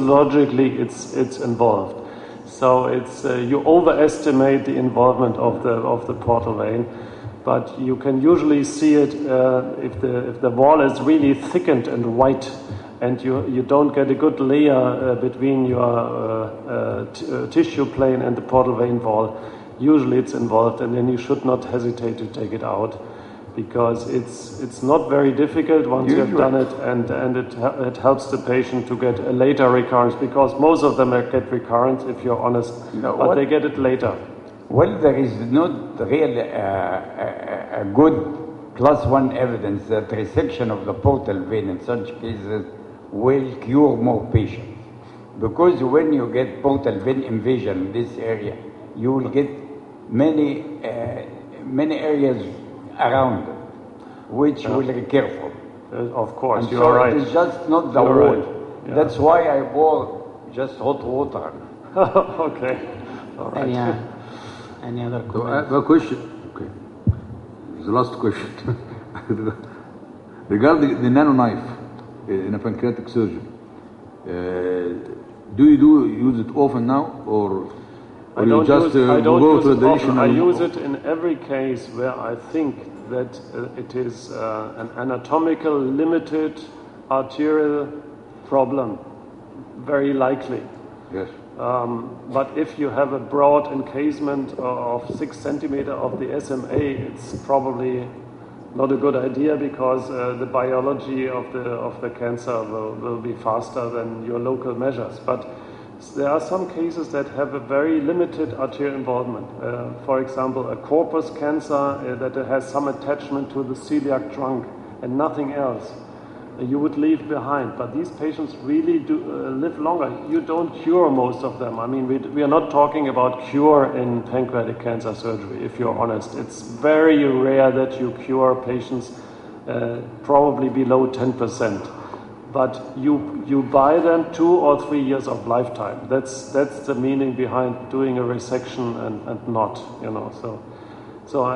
physiologically it's involved. So it's you overestimate the involvement of the portal vein, but you can usually see it if the wall is really thickened and white, and you don't get a good layer between your tissue plane and the portal vein wall. Usually it's involved, and then you should not hesitate to take it out, because it's not very difficult once you have done it, and it helps the patient to get a later recurrence, because most of them get recurrence, if you're honest, but they get it later. Well, there is not really a good +1 evidence that resection of the portal vein in such cases will cure more patients, because when you get portal vein invasion in this area, you will get many areas around them, which will recur from. Of course, and you're so right. It's just not the You're wall. right. Yeah. That's why I bought just hot water. Okay. All right. Any other comments? So I have a question. Okay. The last question. Regarding the nano knife in a pancreatic surgery, do you use it often now, or I don't you just go to the often. I use it in every case where I think that it is an anatomical limited arterial problem, very likely. Yes. But if you have a broad encasement of 6 centimeters of the SMA, it's probably not a good idea, because the biology of the cancer will be faster than your local measures. But there are some cases that have a very limited arterial involvement. For example, a corpus cancer that has some attachment to the celiac trunk and nothing else. You would leave behind, but these patients really do live longer. You don't cure most of them. I mean, we are not talking about cure in pancreatic cancer surgery, if you're honest. It's very rare that you cure patients, probably below 10%. But you buy them 2 or 3 years of lifetime. That's the meaning behind doing a resection and not, you know. So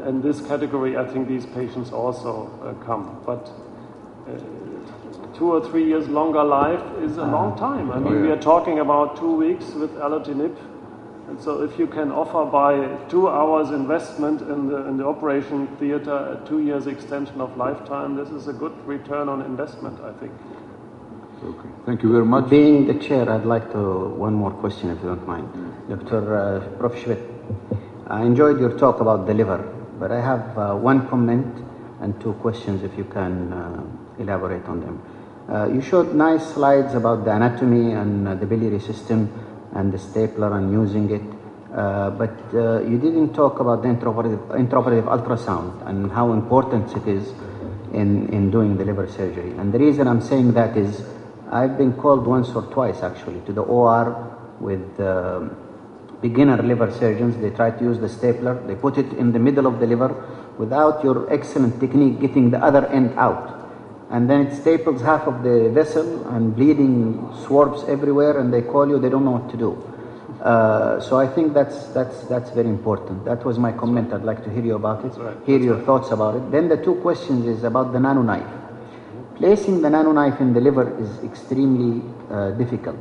in this category, I think these patients also come, but. 2 or 3 years longer life is a long time. I mean, we are talking about 2 weeks with allogenib, and so if you can offer by 2 hours investment in the operation theater a 2 years extension of lifetime, this is a good return on investment, I think. Okay, thank you very much. Being the chair, I'd like to one more question, if you don't mind. Dr. Prof. Schmidt, I enjoyed your talk about the liver, but I have one comment and 2 questions, if you can elaborate on them. You showed nice slides about the anatomy and the biliary system and the stapler and using it, but you didn't talk about the intraoperative ultrasound and how important it is in doing the liver surgery. And the reason I'm saying that is I've been called once or twice actually to the OR with beginner liver surgeons. They try to use the stapler, they put it in the middle of the liver without your excellent technique getting the other end out. And then it staples half of the vessel and bleeding swabs everywhere, and they call you, they don't know what to do. So I think that's very important. That was my comment. I'd like to hear you about it, hear your thoughts about it. Then the 2 questions is about the nano knife. Placing the nano knife in the liver is extremely difficult.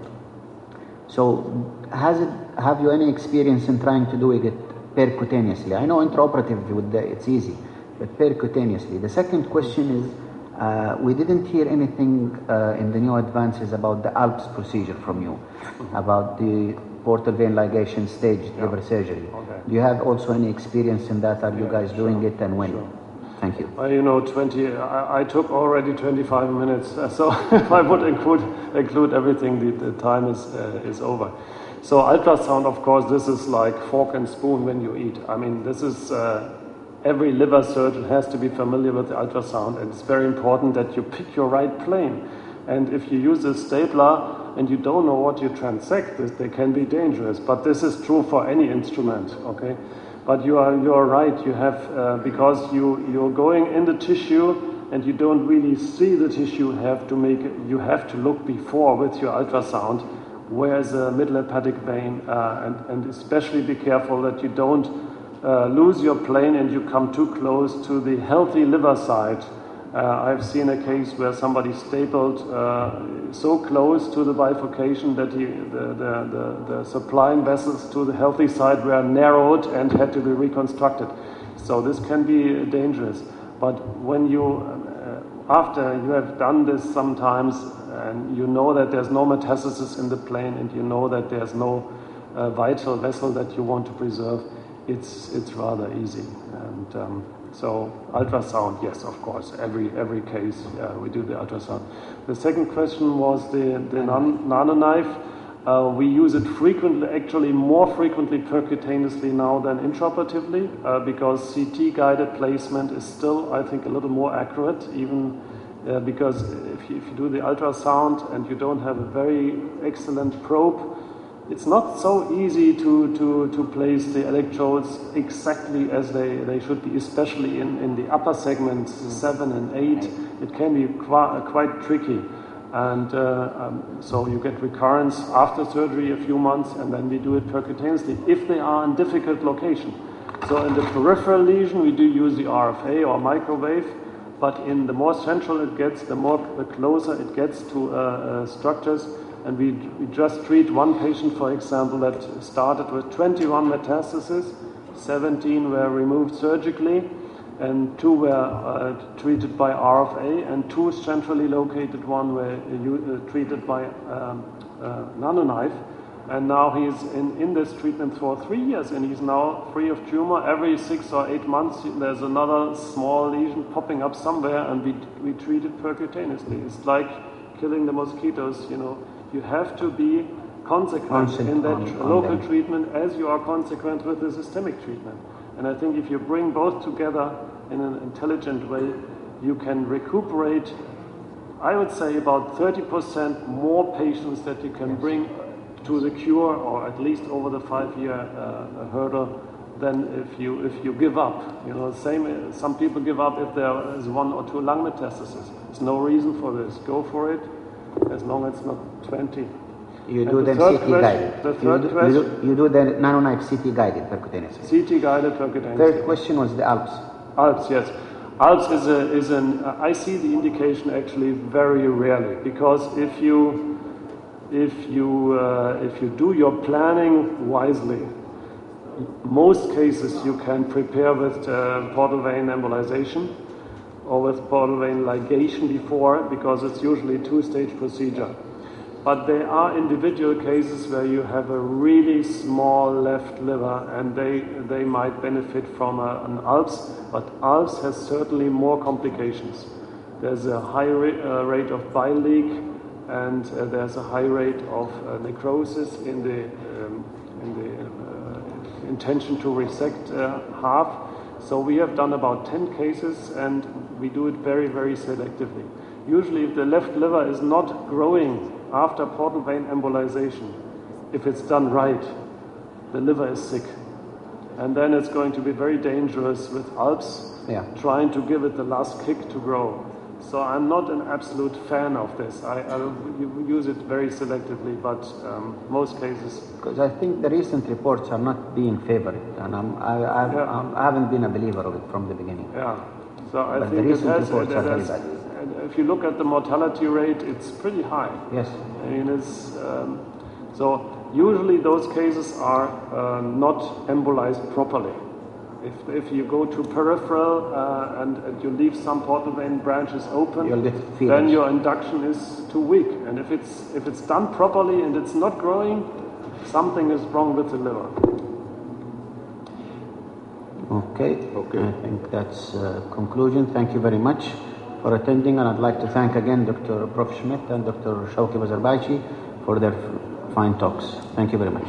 So have you any experience in trying to do it percutaneously? I know intraoperative it's easy, but percutaneously. The second question is, we didn't hear anything in the new advances about the ALPS procedure from you, about the portal vein ligation staged liver surgery. Okay. Do you have also any experience in that? Are you guys doing it, and when? Sure. Thank you. You know, I took already 25 minutes, so if I would include everything, the time is over. So ultrasound, of course, this is like fork and spoon when you eat. I mean, this is every liver surgeon has to be familiar with the ultrasound, and it's very important that you pick your right plane. And if you use a stapler and you don't know what you transect, they can be dangerous. But this is true for any instrument, okay? But you are right. You have because you're going in the tissue and you don't really see the tissue. You have to look before with your ultrasound where's the middle hepatic vein, and especially be careful that you don't lose your plane and you come too close to the healthy liver side I've seen a case where somebody stapled so close to the bifurcation that the supplying vessels to the healthy side were narrowed and had to be reconstructed. So this can be dangerous. But when you, after you have done this sometimes, and you know that there's no metastasis in the plane, and you know that there's no vital vessel that you want to preserve, it's rather easy. And so ultrasound, yes, of course, every case we do the ultrasound. The second question was the nano knife. We use it frequently, actually more frequently percutaneously now than intraoperatively, because CT guided placement is still, I think, a little more accurate, even because if you do the ultrasound and you don't have a very excellent probe, it's not so easy to place the electrodes exactly as they should be, especially in the upper segments 7 and 8. It can be quite tricky. And so you get recurrence after surgery a few months, and then we do it percutaneously if they are in difficult location. So in the peripheral lesion, we do use the RFA or microwave, but in the more central it gets, the closer it gets to structures. And we just treat one patient, for example, that started with 21 metastases, 17 were removed surgically, and 2 were treated by RFA, and 2 centrally located, 1 were treated by nano knife. And now he's in this treatment for 3 years, and he's now free of tumor. Every 6 or 8 months, there's another small lesion popping up somewhere, and we treat it percutaneously. It's like killing the mosquitoes, you know. You have to be consequent in that local treatment as you are consequent with the systemic treatment. And I think if you bring both together in an intelligent way, you can recuperate, I would say, about 30% more patients that you can bring to the cure, or at least over the 5-year hurdle, than if you give up. You know, some people give up if there is 1 or 2 lung metastases. There's no reason for this. Go for it, as long as it's not 20. You do them CT guided. The third question. You do the nano knife CT guided percutaneously. CT guided percutaneously. Third question was the ALPS. ALPS, yes. ALPS is an. I see the indication actually very rarely, because if you do your planning wisely, most cases you can prepare with portal vein embolization or with portal vein ligation before, because it's usually a 2-stage procedure. But there are individual cases where you have a really small left liver, and they might benefit from an ALPS, but ALPS has certainly more complications. There's a high rate of bile leak, and there's a high rate of necrosis in the intention to resect half. So we have done about 10 cases, and we do it very, very selectively. Usually if the left liver is not growing after portal vein embolization, if it's done right, the liver is sick. And then it's going to be very dangerous with ALPS, trying to give it the last kick to grow. So I'm not an absolute fan of this. I use it very selectively, but most cases. Because I think the recent reports are not being favored, and I haven't been a believer of it from the beginning. Yeah. So I but think the recent reports are very bad. If you look at the mortality rate, it's pretty high. Yes. I mean, it's so usually those cases are not embolized properly. If you go to peripheral and you leave some portal vein branches open, then your induction is too weak. And if it's done properly and it's not growing, something is wrong with the liver. Okay. I think that's a conclusion. Thank you very much for attending, and I'd like to thank again Dr. Prof. Schmidt and Dr. Shawki Bazarbaichi for their fine talks. Thank you very much.